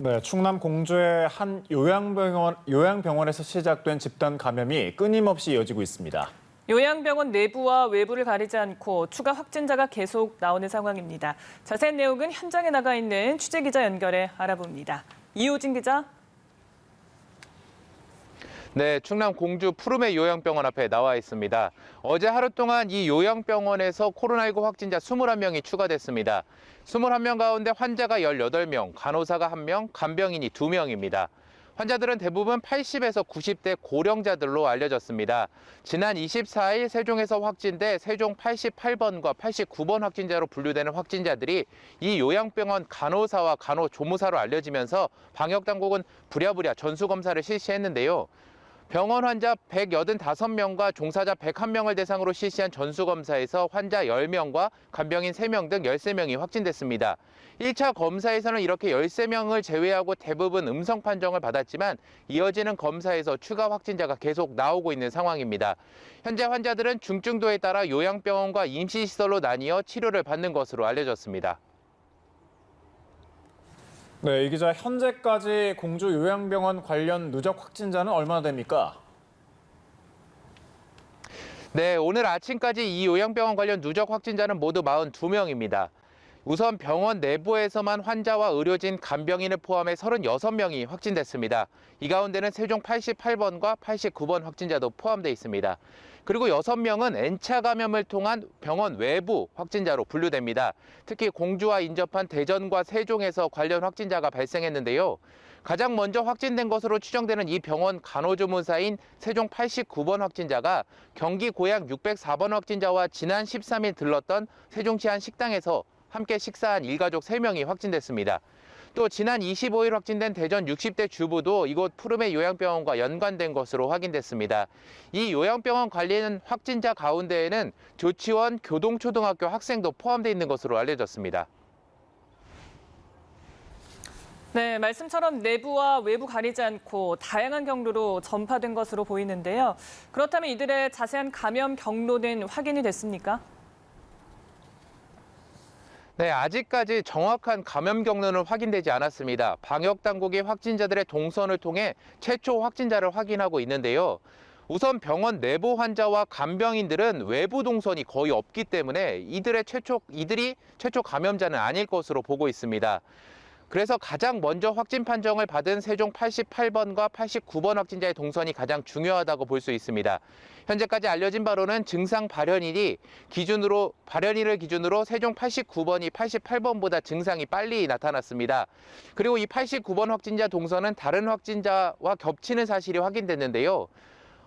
네, 충남 공주의 한 요양병원에서 시작된 집단 감염이 끊임없이 이어지고 있습니다. 요양병원 내부와 외부를 가리지 않고 추가 확진자가 계속 나오는 상황입니다. 자세한 내용은 현장에 나가 있는 취재기자 연결해 알아봅니다. 이호진 기자. 네, 충남 공주 푸르메 요양병원 앞에 나와 있습니다. 어제 하루 동안 이 요양병원에서 코로나19 확진자 21명이 추가됐습니다. 21명 가운데 환자가 18명, 간호사가 1명, 간병인이 2명입니다. 환자들은 대부분 80에서 90대 고령자들로 알려졌습니다. 지난 24일 세종에서 확진돼 세종 88번과 89번 확진자로 분류되는 확진자들이 이 요양병원 간호사와 간호조무사로 알려지면서 방역당국은 부랴부랴 전수검사를 실시했는데요. 병원 환자 185명과 종사자 101명을 대상으로 실시한 전수검사에서 환자 10명과 간병인 3명 등 13명이 확진됐습니다. 1차 검사에서는 이렇게 13명을 제외하고 대부분 음성 판정을 받았지만 이어지는 검사에서 추가 확진자가 계속 나오고 있는 상황입니다. 현재 환자들은 중증도에 따라 요양병원과 임시시설로 나뉘어 치료를 받는 것으로 알려졌습니다. 네, 이 기자, 현재까지 공주 요양병원 관련 누적 확진자는 얼마나 됩니까? 네, 오늘 아침까지 이 요양병원 관련 누적 확진자는 모두 42명입니다. 우선 병원 내부에서만 환자와 의료진, 간병인을 포함해 36명이 확진됐습니다. 이 가운데는 세종 88번과 89번 확진자도 포함되어 있습니다. 그리고 6명은 N차 감염을 통한 병원 외부 확진자로 분류됩니다. 특히 공주와 인접한 대전과 세종에서 관련 확진자가 발생했는데요. 가장 먼저 확진된 것으로 추정되는 이 병원 간호조무사인 세종 89번 확진자가 경기 고양 604번 확진자와 지난 13일 들렀던 세종시 한 식당에서 함께 식사한 일가족 3명이 확진됐습니다. 또 지난 25일 확진된 대전 60대 주부도 이곳 푸르메 요양병원과 연관된 것으로 확인됐습니다. 이 요양병원 관리는 확진자 가운데에는 조치원 교동초등학교 학생도 포함되어 있는 것으로 알려졌습니다. 네, 말씀처럼 내부와 외부 가리지 않고 다양한 경로로 전파된 것으로 보이는데요. 그렇다면 이들의 자세한 감염 경로는 확인이 됐습니까? 네, 아직까지 정확한 감염 경로는 확인되지 않았습니다. 방역당국이 확진자들의 동선을 통해 최초 확진자를 확인하고 있는데요. 우선 병원 내부 환자와 간병인들은 외부 동선이 거의 없기 때문에 이들이 최초 감염자는 아닐 것으로 보고 있습니다. 그래서 가장 먼저 확진 판정을 받은 세종 88번과 89번 확진자의 동선이 가장 중요하다고 볼 수 있습니다. 현재까지 알려진 바로는 증상 발현일을 기준으로 세종 89번이 88번보다 증상이 빨리 나타났습니다. 그리고 이 89번 확진자 동선은 다른 확진자와 겹치는 사실이 확인됐는데요.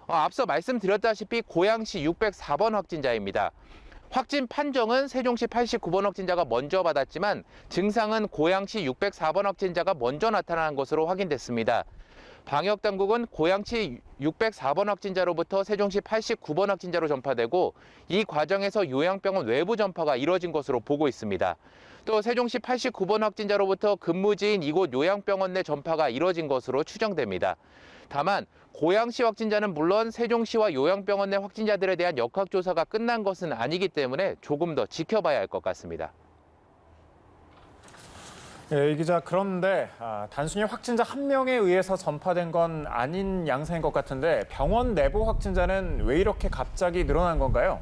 앞서 말씀드렸다시피 고양시 604번 확진자입니다. 확진 판정은 세종시 89번 확진자가 먼저 받았지만 증상은 고양시 604번 확진자가 먼저 나타난 것으로 확인됐습니다. 방역당국은 고양시 604번 확진자로부터 세종시 89번 확진자로 전파되고 이 과정에서 요양병원 외부 전파가 이뤄진 것으로 보고 있습니다. 또 세종시 89번 확진자로부터 근무지인 이곳 요양병원 내 전파가 이뤄진 것으로 추정됩니다. 다만 고양시 확진자는 물론 세종시와 요양병원 내 확진자들에 대한 역학조사가 끝난 것은 아니기 때문에 조금 더 지켜봐야 할 것 같습니다. 예, 이 기자, 그런데 단순히 확진자 한 명에 의해서 전파된 건 아닌 양상인 것 같은데 병원 내부 확진자는 왜 이렇게 갑자기 늘어난 건가요?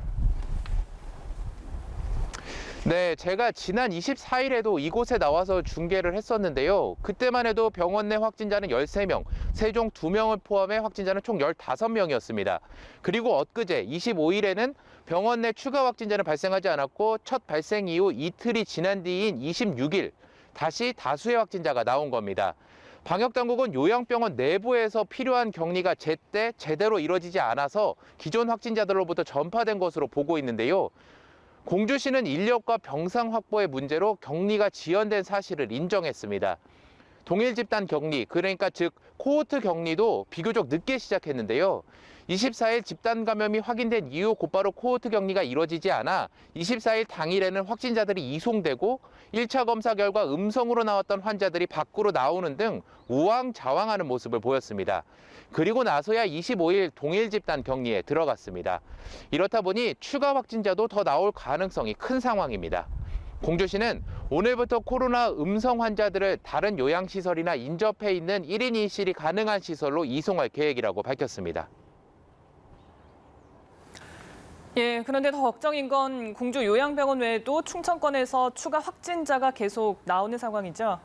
네, 제가 지난 24일에도 이곳에 나와서 중계를 했었는데요. 그때만 해도 병원 내 확진자는 13명, 세종 2명을 포함해 확진자는 총 15명이었습니다. 그리고 엊그제 25일에는 병원 내 추가 확진자는 발생하지 않았고 첫 발생 이후 이틀이 지난 뒤인 26일 다시 다수의 확진자가 나온 겁니다. 방역당국은 요양병원 내부에서 필요한 격리가 제때 제대로 이루어지지 않아서 기존 확진자들로부터 전파된 것으로 보고 있는데요. 공주시는 인력과 병상 확보의 문제로 격리가 지연된 사실을 인정했습니다. 동일 집단 격리, 그러니까 즉 코호트 격리도 비교적 늦게 시작했는데요. 24일 집단 감염이 확인된 이후 곧바로 코호트 격리가 이뤄지지 않아 24일 당일에는 확진자들이 이송되고 1차 검사 결과 음성으로 나왔던 환자들이 밖으로 나오는 등 우왕좌왕하는 모습을 보였습니다. 그리고 나서야 25일 동일 집단 격리에 들어갔습니다. 이렇다 보니 추가 확진자도 더 나올 가능성이 큰 상황입니다. 공주시는 오늘부터 코로나 음성 환자들을 다른 요양시설이나 인접해 있는 1인 1실이 가능한 시설로 이송할 계획이라고 밝혔습니다. 예, 그런데 더 걱정인 건 공주 요양병원 외에도 충청권에서 추가 확진자가 계속 나오는 상황이죠.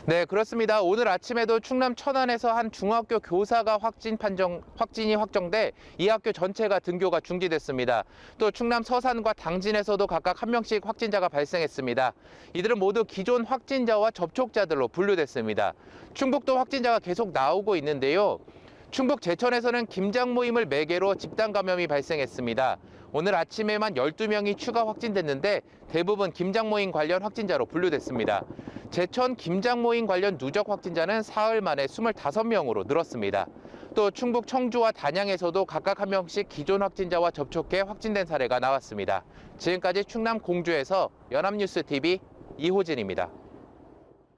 네, 그렇습니다. 오늘 아침에도 충남 천안에서 한 중학교 교사가 확진이 확정돼 이 학교 전체가 등교가 중지됐습니다. 또 충남 서산과 당진에서도 각각 한 명씩 확진자가 발생했습니다. 이들은 모두 기존 확진자와 접촉자들로 분류됐습니다. 충북도 확진자가 계속 나오고 있는데요. 충북 제천에서는 김장 모임을 매개로 집단 감염이 발생했습니다. 오늘 아침에만 12명이 추가 확진됐는데 대부분 김장 모임 관련 확진자로 분류됐습니다. 제천 김장 모임 관련 누적 확진자는 사흘 만에 25명으로 늘었습니다. 또 충북 청주와 단양에서도 각각 한 명씩 기존 확진자와 접촉해 확진된 사례가 나왔습니다. 지금까지 충남 공주에서 연합뉴스TV 이호진입니다.